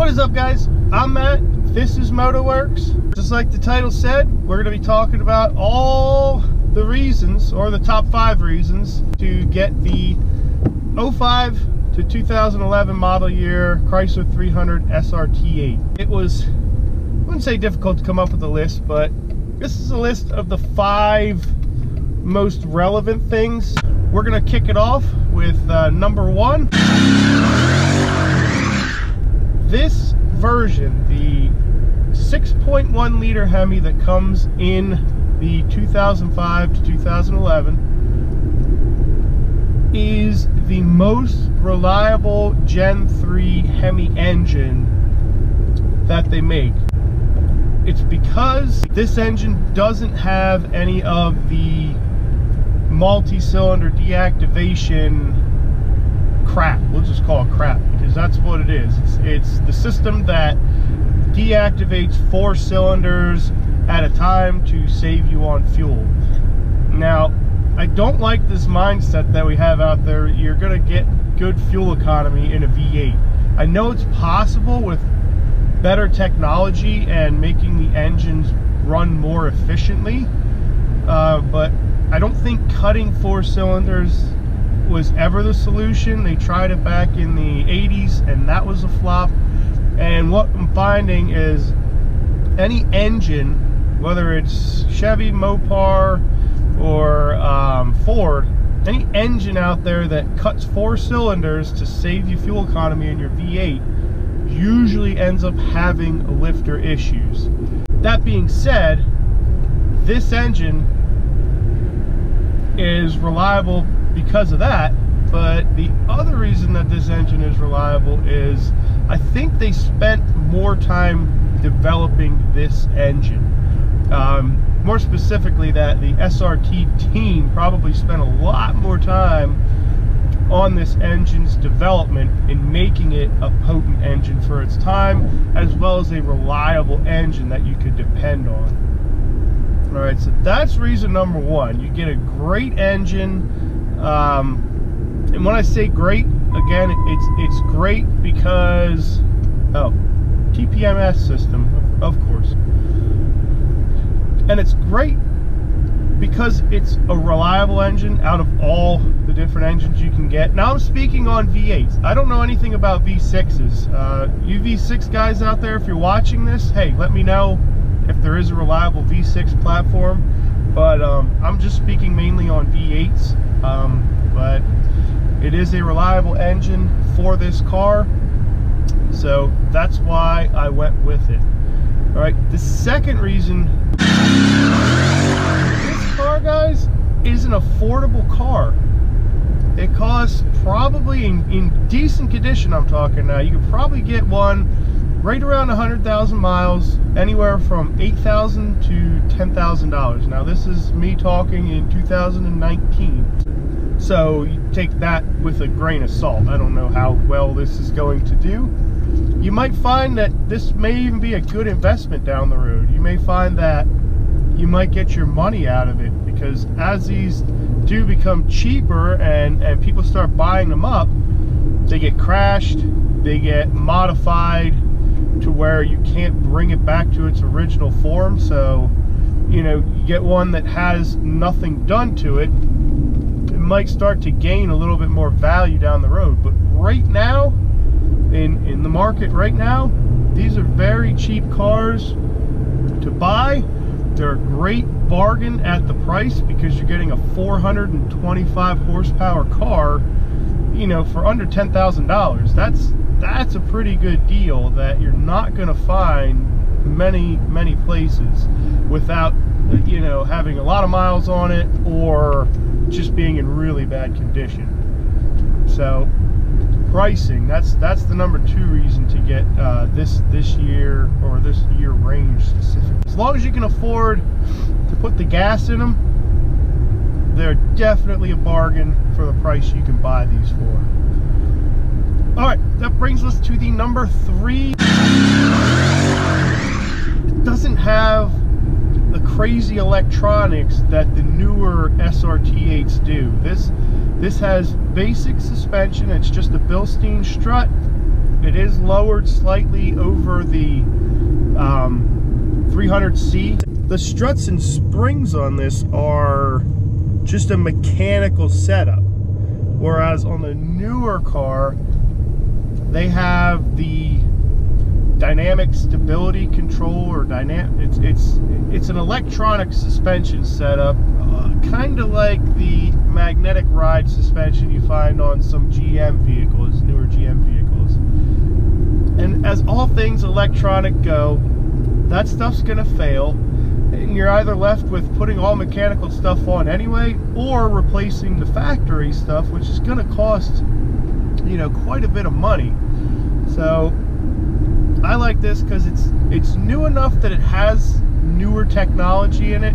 What is up, guys? I'm Matt. This is MotoWorks. Just like the title said, we're going to be talking about all the reasons, or the top 5 reasons, to get the 05 to 2011 model year Chrysler 300 srt8. It was, I wouldn't say difficult to come up with a list, but this is a list of the 5 most relevant things. We're going to kick it off with number 1. This version, the 6.1 liter Hemi that comes in the 2005 to 2011, is the most reliable Gen 3 Hemi engine that they make. It's because this engine doesn't have any of the multi-cylinder deactivation crap. We'll just call it crap because that's what it is. It's the system that deactivates 4 cylinders at a time to save you on fuel. Now, I don't like this mindset that we have out there. You're gonna get good fuel economy in a V8. I know it's possible with better technology and making the engines run more efficiently, but I don't think cutting 4 cylinders was ever the solution. They tried it back in the 80s and that was a flop. And what I'm finding is any engine, whether it's Chevy, Mopar, or Ford, any engine out there that cuts 4 cylinders to save you fuel economy in your V8 usually ends up having lifter issues. That being said, this engine is reliable because of that, but the other reason that this engine is reliable is I think they spent more time developing this engine. More specifically, that the SRT team probably spent a lot more time on this engine's development in making it a potent engine for its time, as well as a reliable engine that you could depend on. All right, so that's reason number 1. You get a great engine, and when I say great, again, it's great because, TPMS system, of course. And it's great because it's a reliable engine out of all the different engines you can get. Now I'm speaking on V8s. I don't know anything about V6s. You V6 guys out there, if you're watching this, hey, let me know if there is a reliable V6 platform. But I'm just speaking mainly on V8s. But it is a reliable engine for this car, so that's why I went with it. All right, the second reason, this car, guys, is an affordable car. It costs probably, in decent condition I'm talking now, you could probably get one right around 100,000 miles, anywhere from $8,000 to $10,000. Now this is me talking in 2019. So you take that with a grain of salt. I don't know how well this is going to do. You might find that this may even be a good investment down the road. You may find that you might get your money out of it, because as these do become cheaper and people start buying them up, they get crashed, they get modified to where you can't bring it back to its original form. So, you know, you get one that has nothing done to it, it might start to gain a little bit more value down the road. But right now, in the market right now, these are very cheap cars to buy. They're a great bargain at the price because you're getting a 425 horsepower car, you know, for under $10,000. That's a pretty good deal that you're not going to find many places without, you know, having a lot of miles on it or just being in really bad condition. So pricing, that's the number 2 reason to get this year, or this year range specifically. As long as you can afford to put the gas in them, they're definitely a bargain for the price you can buy these for. All right, that brings us to the number 3. It doesn't have the crazy electronics that the newer SRT8s do. This has basic suspension. It's just a Bilstein strut. It is lowered slightly over the 300C. The struts and springs on this are just a mechanical setup, whereas on the newer car they have the dynamic stability control, or it's an electronic suspension setup, kind of like the magnetic ride suspension you find on some GM vehicles, newer GM vehicles. And as all things electronic go, that stuff's gonna fail, and you're either left with putting all mechanical stuff on anyway, or replacing the factory stuff, which is gonna cost, you know, quite a bit of money. So I like this because it's new enough that it has newer technology in it,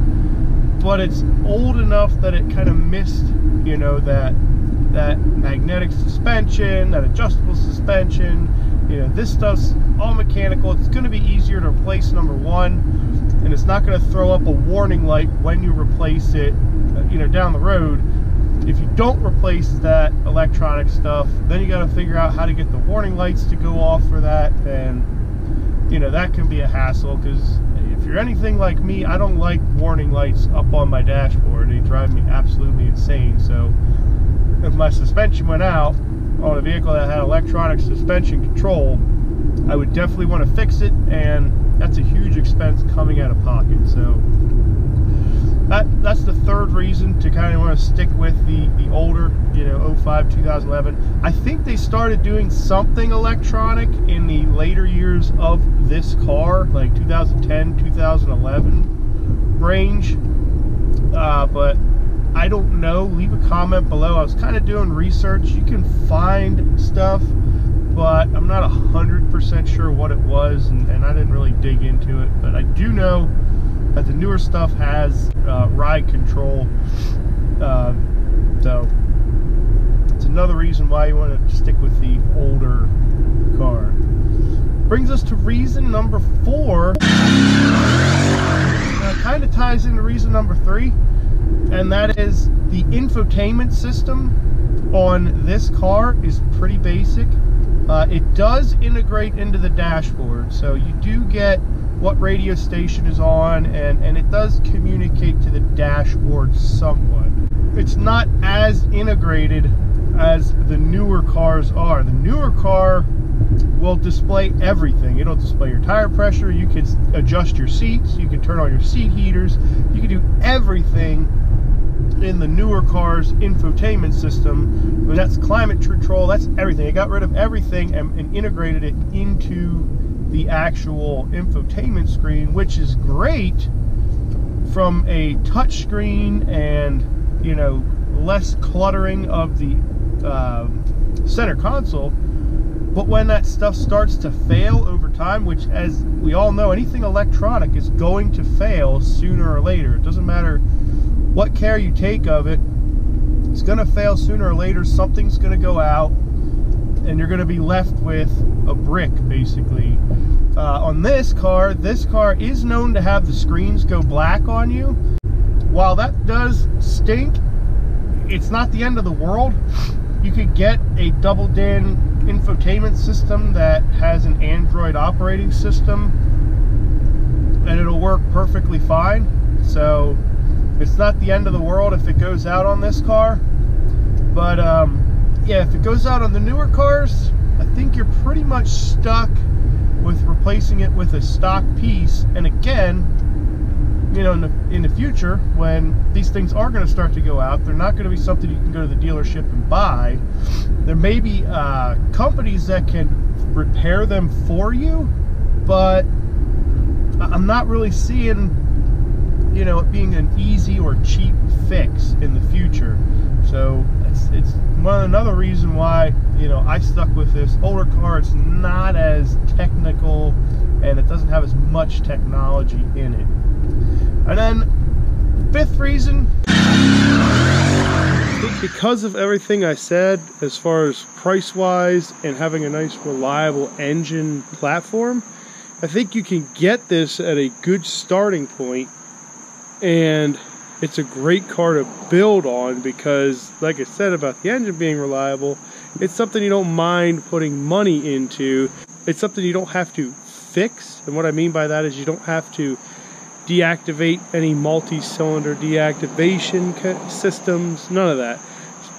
but it's old enough that it kind of missed, you know, that magnetic suspension, that adjustable suspension. You know, this stuff's all mechanical. It's going to be easier to replace, number one, and it's not going to throw up a warning light when you replace it, you know, down the road. If you don't replace that electronic stuff, then you got to figure out how to get the warning lights to go off for that, and you know, that can be a hassle, because if you're anything like me, I don't like warning lights up on my dashboard. They drive me absolutely insane. So if my suspension went out on a vehicle that had electronic suspension control, I would definitely want to fix it, and that's a huge expense coming out of pocket. So that's the third reason to kind of want to stick with the older, you know, 05, 2011. I think they started doing something electronic in the later years of this car, like 2010, 2011 range, but I don't know. Leave a comment below. I was kind of doing research. You can find stuff, but I'm not 100% sure what it was, and I didn't really dig into it. But I do know that the newer stuff has ride control, so it's another reason why you want to stick with the older car. Brings us to reason number 4. Kind of ties into reason number 3, and that is the infotainment system on this car is pretty basic. It does integrate into the dashboard, so you do get what radio station is on, and it does communicate to the dashboard somewhat. It's not as integrated as the newer cars are. The newer car will display everything. It'll display your tire pressure, you can adjust your seats, you can turn on your seat heaters, you can do everything in the newer car's infotainment system. But that's climate control, that's everything. It got rid of everything and integrated it into the actual infotainment screen, which is great from a touch screen and, you know, less cluttering of the center console. But when that stuff starts to fail over time, which, as we all know, anything electronic is going to fail sooner or later. It doesn't matter what care you take of it, it's going to fail sooner or later. Something's going to go out, and you're going to be left with a brick, basically. On this car is known to have the screens go black on you. While that does stink, it's not the end of the world. You could get a double DIN infotainment system that has an Android operating system, and it'll work perfectly fine. So it's not the end of the world if it goes out on this car. But yeah, if it goes out on the newer cars, I think you're pretty much stuck with replacing it with a stock piece. And again, you know, in the future, when these things are going to start to go out, they're not going to be something you can go to the dealership and buy. There may be companies that can repair them for you, but I'm not really seeing, you know, it being an easy or cheap fix in the future. So it's another reason why, you know, I stuck with this older car. It's not as technical, and it doesn't have as much technology in it. And then, fifth reason, I think because of everything I said as far as price-wise and having a nice reliable engine platform, I think you can get this at a good starting point, and it's a great car to build on because, like I said about the engine being reliable, it's something you don't mind putting money into. It's something you don't have to fix, and what I mean by that is you don't have to deactivate any multi-cylinder deactivation systems, none of that.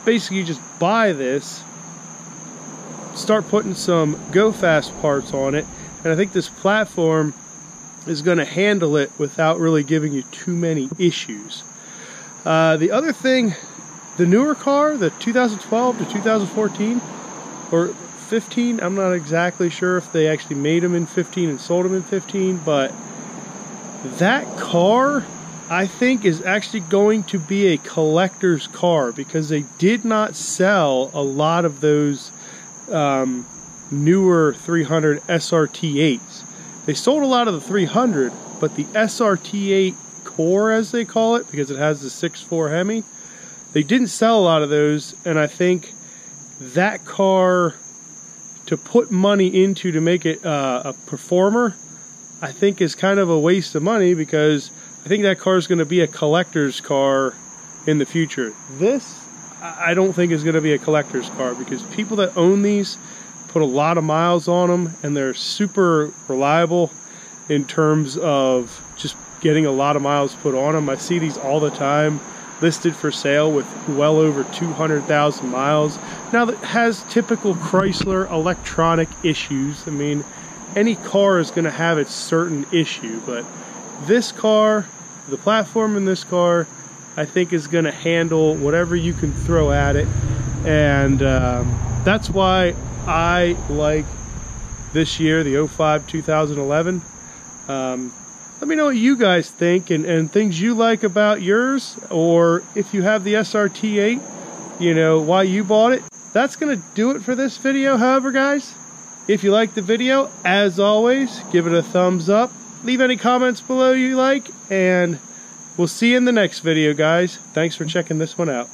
Basically, you just buy this, start putting some go fast parts on it, and I think this platform is going to handle it without really giving you too many issues. The other thing, the newer car, the 2012 to 2014 or 15, I'm not exactly sure if they actually made them in 15 and sold them in 15, but that car I think is actually going to be a collector's car, because they did not sell a lot of those newer 300 srt8s. They sold a lot of the 300, but the srt8 core, as they call it, because it has the 6.4 Hemi, they didn't sell a lot of those. And I think that car, to put money into to make it a performer, I think is kind of a waste of money, because I think that car is going to be a collector's car in the future. This, I don't think is going to be a collector's car, because people that own these put a lot of miles on them, and they're super reliable in terms of just getting a lot of miles put on them. I see these all the time listed for sale with well over 200,000 miles. Now, that has typical Chrysler electronic issues. I mean, any car is going to have its certain issue, but this car, the platform in this car, I think is going to handle whatever you can throw at it. And that's why I like this year, the 05 2011. Let me know what you guys think, and things you like about yours, or if you have the srt8, you know, why you bought it. That's going to do it for this video. However, guys, if you like the video, as always, give it a thumbs up. Leave any comments below you like, and we'll see you in the next video, guys. Thanks for checking this one out.